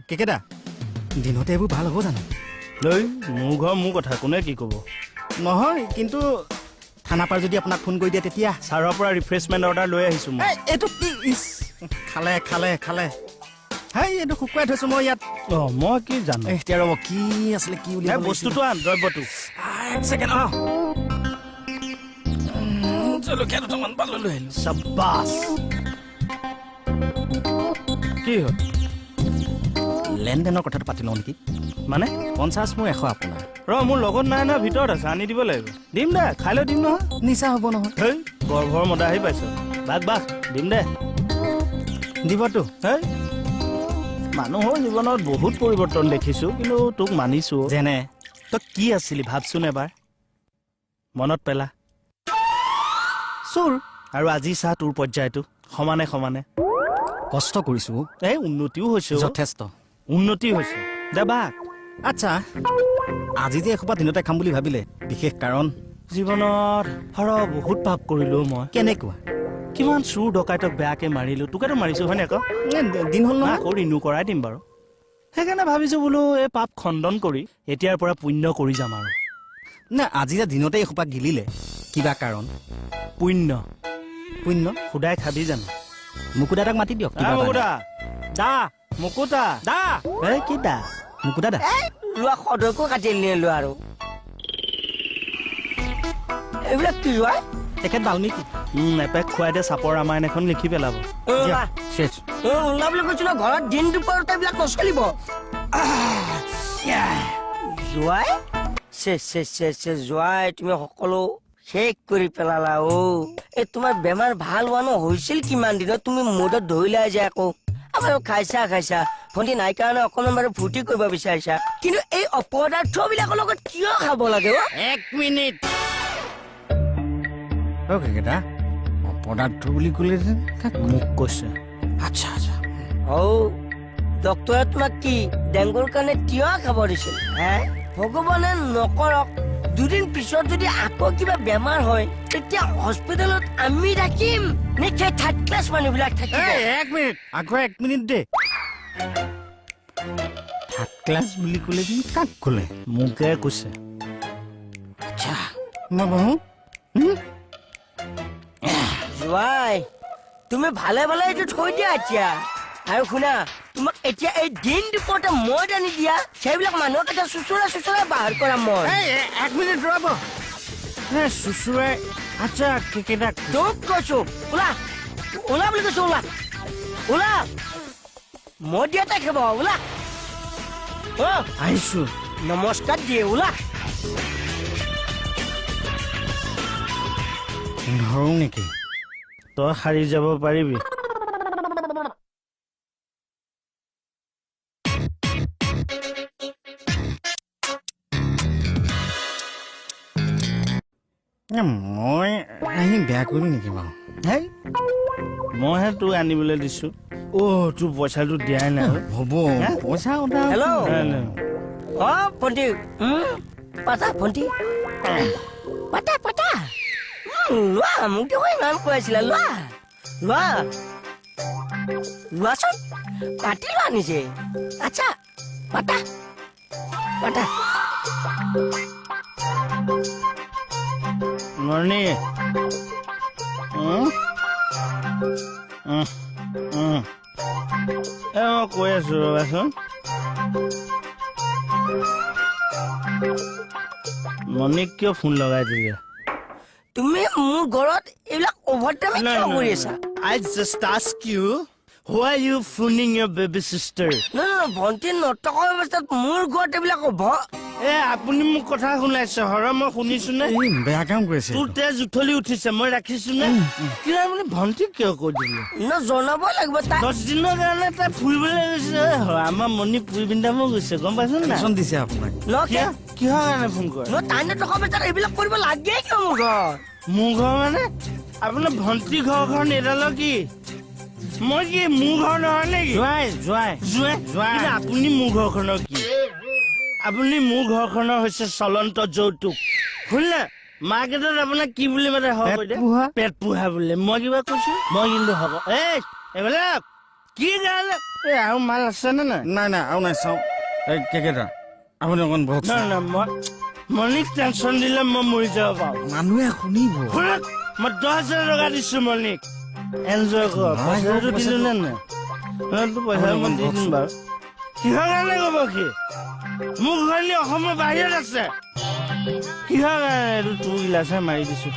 কেকেদা দিনতে এইবোৰ ভাল হ'ব জানো লৈ মোৰ ঘৰ মোৰ কথা কোনে কি ক'ব নহয় কিন্তু থানাৰ পৰা যদি আপোনাক ফোন কৰি দিয়ে তেতিয়া ছাৰৰ পৰা ৰিফ্ৰেছমেণ্ট অৰ্ডাৰ লৈ আহিছোঁ মই এইটো কি খালে খালে খালে হেই এইটো শুকুৱাই থৈছোঁ মই ইয়াত অঁ মই কি জানো এতিয়া ৰ'ব কি আছিলে কি উলিয়াই বস্তুটো আন দ্ৰব্যটো এক ছেকেণ্ড জলকীয়া দুটামান পালোঁ লৈ আহিলোঁ চাব্বাছ কি হ'ল লেনদেনৰ কথাটো পাতি লওঁ নেকি মানে 50 মোৰ 100 আপোনাৰ মোৰ লগত নাই নহয় ভিতৰত আছে আনি দিব লাগিব দিম দে খাই লৈ দিম নহয় নিচা হ'ব নহয় হেই গৰ্ভৰ মদা আহি পাইছ বাক দিম দে দিবতো হেই মানুহৰ জীৱনত বহুত পৰিৱৰ্তন দেখিছোঁ কিন্তু তোক মানিছোঁ যেনে তই কি আছিলি ভাবচোন এবাৰ মনত পেলা চোৰ আৰু আজি চা তোৰ পৰ্যায়টো সমানে সমানে কষ্ট কৰিছোঁ এই উন্নতিও হৈছে যথেষ্ট উন্নতি হৈছে দে বাক আচ্ছা আজি যে এসোপা দিনতে খাম বুলি ভাবিলে বিশেষ কাৰণ জীৱনত বহুত পাপ কৰিলো মই কেনেকুৱা কিমান চুৰ ডকাইতক বেয়াকে মাৰিলো তোকেতো মাৰিছো হয় নে আকৌ দিন হ'ল নহয় আকৌ ৰিনিউ কৰাই দিম বাৰু সেইকাৰণে ভাবিছো বোলো এই পাপ খণ্ডন কৰি এতিয়াৰ পৰা পুণ্য কৰি যাম আৰু না আজি যে দিনতে এসোপা গিলিলে কিবা কাৰণ পুণ্য পুণ্য সুদাই খাবি জানো মুকুদা তাক মাতি দিয়ক মুকুতা দা মুকুতা দা এই কি দা মুকুদা দা লোৱা সদকো কাটি নিলো আৰু এইবিলাক কি লোৱা তেখেত বাল্মীকি এপেক খুৱাই দে চাপৰ ৰামায়ণ এখন লিখি পেলাব ওলা বুলি কৈছিলো ঘৰত দিন দুপৰতে এইবিলাক নচলিব যোৱাই যোৱাই তুমি সকলো শেষ কৰি পেলালা এই তোমাৰ বেমাৰ ভাল হোৱা হৈছিল কিমান দিনত তুমি মুদত ধৰিলাই যায় আকৌ আমাৰ খাইছা ভণ্টি নাই কাৰণে অকণমান বাৰু ফূৰ্তি কৰিব বিচাৰিছা কিন্তু এই অপদাৰ্থ বিলাকৰ লগত কিয় খাব লাগে এক মিনিট কেকেদা অপদাৰ্থ বুলি ক'লে যে মোক কৈছে আচ্ছা ডক্তৰে তোমাক কি ডেংগুৰ কাৰণে কিয় খাব দিছিল ভগৱানে নকৰক দুদিন পিছত যদি আকৌ কিবা বেমাৰ হয় তেতিয়া হস্পিটেলত আমি থাকিম নে সেই থাৰ্ড ক্লাছ মানুহবিলাক থাকিব এক মিনিট আকৌ এক মিনিট দে থাৰ্ড ক্লাছ বুলি ক'লে কাক ক'লে মোকে কৈছে আচ্ছা মই বহো যোৱাই তুমি ভালে ভালে এইটো থৈ দিয়া এতিয়া আৰু শুনা তোমাক এতিয়া এই দিন দুপৰতে মদ আনি দিয়া সেইবিলাক মানুহক এটা চুচুৰা বাহাৰ কৰা মই এক মিনিট ৰ'ব চুচুৰাই আচ্ছা কেকেদা তোক কৈছো ওলা বুলি কৈছো ওলা মদ দিয়া তাই খাব ওলা আহিছো নমস্কাৰ দিয়ে ওলা ধৰো নেকি তই সাৰি যাব পাৰিবি মই আহি বেয়া কৰিলো নেকি বাৰু মইহে তোক আনিবলৈ দিছো তোৰ পইচাটো দিয়াই নাই হ'ব পইচা কথা হেল্ল' ভণ্টি পাতা ভণ্টি পাতা লোৱা মোক দেখোন ইমান কৈ আছিলা লোৱাচোন পাতি লোৱা নিজে আচ্ছা পাতা মৰ্ণি মই কৈ আছো ৰবাচোন মণিক কিয় ফোন লগাই দিলে তুমি মোৰ ঘৰত এইবিলাক অভাৰটাইম কিয় কৰি আছা I just ask you why are you phoning your baby sister ভণ্টি নটকৰ অৱস্থাত মোৰ ঘৰত এইবিলাক আপুনি মোক কথা শুনাইছে মই শুনিছো নে বেয়া কাম কৰিছে তোৰ তেজ উঠলি উঠিছে মই ৰাখিছো নে কিয় আপুনি ভণ্টি কিয় কৈ দিলে জনাব লাগিব 10 দিনৰ কাৰণে তাই ফুৰিবলৈ গৈছে আমাৰ মণি পুৰি পিন্ধাব গৈছে গম পাইছ নাই দিছে আপোনাক কিহৰ কাৰণে ফোন কৰে তাই নটকৰ অৱস্থাত এইবিলাক কৰিব লাগে কিয় মোৰ ঘৰ মানে আপোনাৰ ভণ্টি ঘৰখন এডালৰ কি মই কি মোৰ ঘৰ নহয় নেকি জোৱাই আপুনি মোৰ ঘৰখনৰ কি আপুনি মোৰ ঘৰখনৰ হৈছে চলন্ত যৌতুক শুনিলে মাৰ্কেটত আপোনাক কি বুলি মাতে পেট পোহা বোলে মই কিবা কৈছো মই কিন্তু হ'ব এইবিলাক কি কাৰণে আৰু মাল আছে নে নাই নাই নাই আৰু নাই চাওঁ এই কেকেইটা আপুনি অকণ বহক নাই নাই মই মণিক টেনশ্যন দিলে মই মৰি যাব পাৰোঁ মানুহে শুনিব শুনক মই 10,000 টকা দিছো মণিক এনজয় কৰ পইচাটো দিলো নে নাই তোৰ পইচা মই দি দিম বাৰু কিহৰ কাৰণে ক'ব সি মোক ঘৰলি অসমৰ বাহিৰত আছে কিহৰ কাৰণে এইটো তোৰ গিলাচে মাৰি দিছো